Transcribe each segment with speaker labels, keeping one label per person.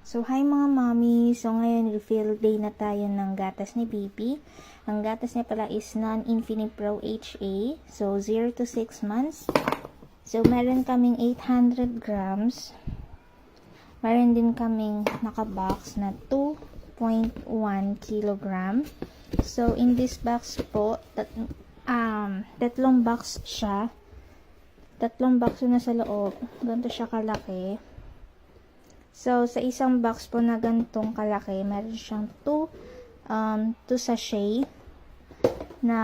Speaker 1: So, hi mga mommy. So, ngayon, refill day na tayo ng gatas ni baby. Ang gatas niya pala is Non-Infinite Pro HA. So, 0 to 6 months. So, meron kaming 800 grams. Meron din kaming nakabox na 2.1 kilogram. So, in this box po, tatlong box siya. Tatlong box na sa loob. Ganito siya kalaki. So, sa isang box po na gantong kalaki, meron siyang 2 sachet na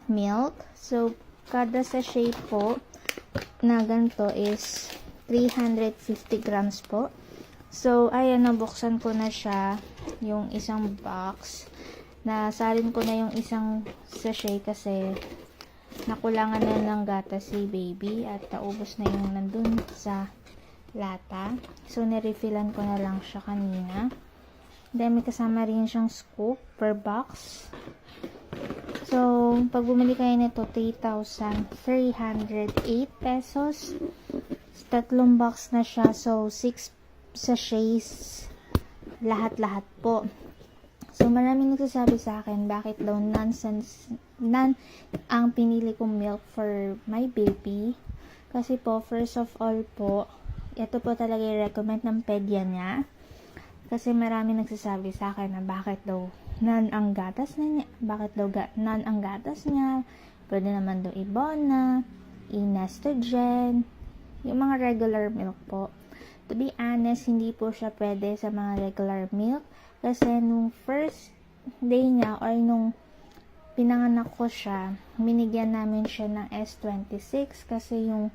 Speaker 1: milk. So, kada sachet po na ganito is 350 grams po. So, ayan, nabuksan ko na siya, yung isang box. Nasalin ko na yung isang sachet kasi nakulangan na ng gatas si baby at naubos na yung nandun sa lata. So, nirefillan ko na lang siya kanina. Then, may kasama rin siyang scoop per box. So, pag bumili kayo nito, 3,308 pesos. Tatlong box na siya. So, 6 sachets. Lahat-lahat po. So, maraming nagsasabi sa akin, bakit daw non ang pinili kong milk for my baby. Kasi po, first of all po, ito po talaga i-recommend ng pedya niya. Kasi marami nagsasabi sa akin na bakit daw non ang gatas na niya. Bakit daw non ang gatas niya. Pwede naman daw Ibona, Inestrogen, yung mga regular milk po. To be honest, hindi po siya pwede sa mga regular milk. Kasi nung first day niya or nung pinanganak ko siya, binigyan namin siya ng S26 kasi yung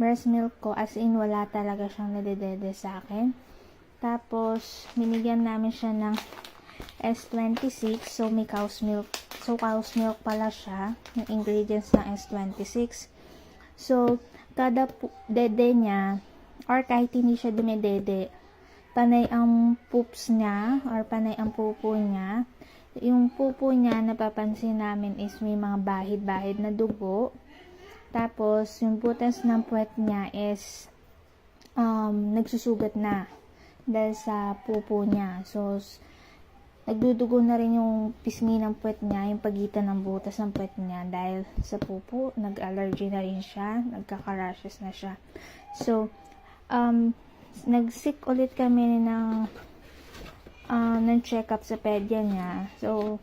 Speaker 1: breast milk ko, as in, wala talaga siyang nadedede sa akin. Tapos, binigyan namin siya ng S26. So, may cow's milk. So, cow's milk pala siya. Yung ingredients ng S26. So, kada dede niya, or kahit hindi siya dumedede, panay ang poops niya, or panay ang pupo niya. Yung pupo niya, napapansin namin is may mga bahid-bahid na dugo. Tapos, yung butas ng puwet niya is nagsusugat na dahil sa pupo niya. So, nagdudugo na rin yung pisngi ng puwet niya, yung pagitan ng butas ng puwet niya dahil sa pupo, nag-allergy na rin siya, nagkaka-rashes na siya. So, nag-sick ulit kami ng check-up sa pedya niya. So,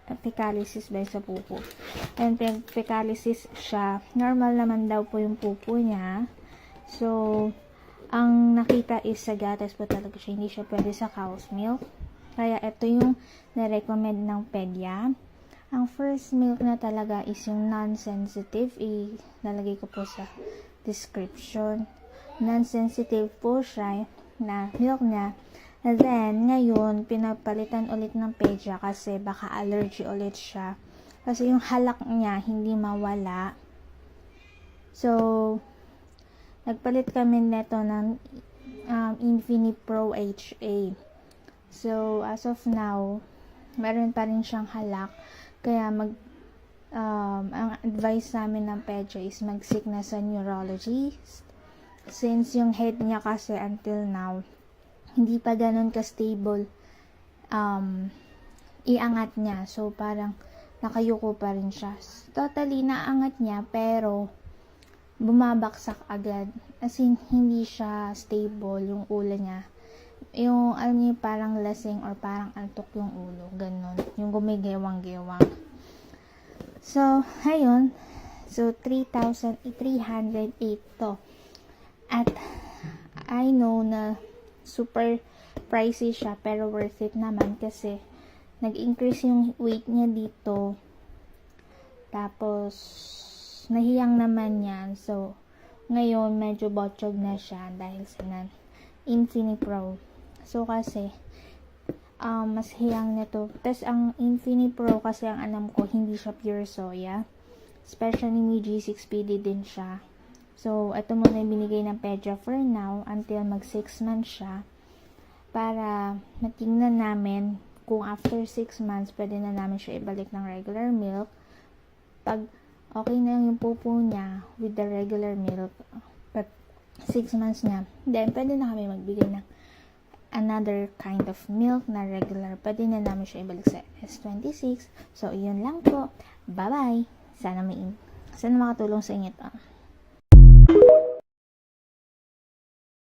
Speaker 1: fecalysis ba sa pupo. And fecalysis siya. Normal naman daw po yung pupo niya. So, ang nakita is sa gatas po talaga siya. Hindi siya pwede sa cow's milk. Kaya ito yung na-recommend ng pedya. Ang first milk na talaga is yung non-sensitive. Ilalagay ko po sa description. Non-sensitive po siya na milk niya. And then, ngayon, pinapalitan ulit ng pedya kasi baka allergy ulit siya. Kasi yung halak niya, hindi mawala. So, nagpalit kami neto ng Infinite Pro HA. So, as of now, meron pa rin siyang halak. Kaya, ang advice namin ng pedya is mag-seek na sa neurologist. Since yung head niya kasi until now, hindi pa ganun ka-stable iangat niya. So, parang nakayuko pa rin siya. Totally, naangat niya, pero bumabaksak agad. As in, hindi siya stable yung ulo niya. Yung, alam niyo, parang lasing or parang antok yung ulo. Ganun. Yung gumigewang-gewang. So, ayun. So, 3,308 to. At, I know na super pricey siya, pero worth it naman kasi nag-increase yung weight niya dito. Tapos, nahiyang naman yan. So, ngayon, medyo botchog na siya dahil sa Infinite Pro. So, kasi, mas hiyang nito. Tapos, ang Infinite Pro kasi ang alam ko, hindi siya pure soya. Especially may G6PD din siya. So, ito muna yung binigay ng pedya for now until mag 6 months siya para matingnan namin kung after 6 months pwede na namin siya ibalik ng regular milk. Pag okay na yung pupo niya with the regular milk, 6 months na, then pwede na kami magbigay ng another kind of milk na regular. Pwede na namin siya ibalik sa S26. So, yun lang po. Bye-bye! Sana makatulong sa inyo to.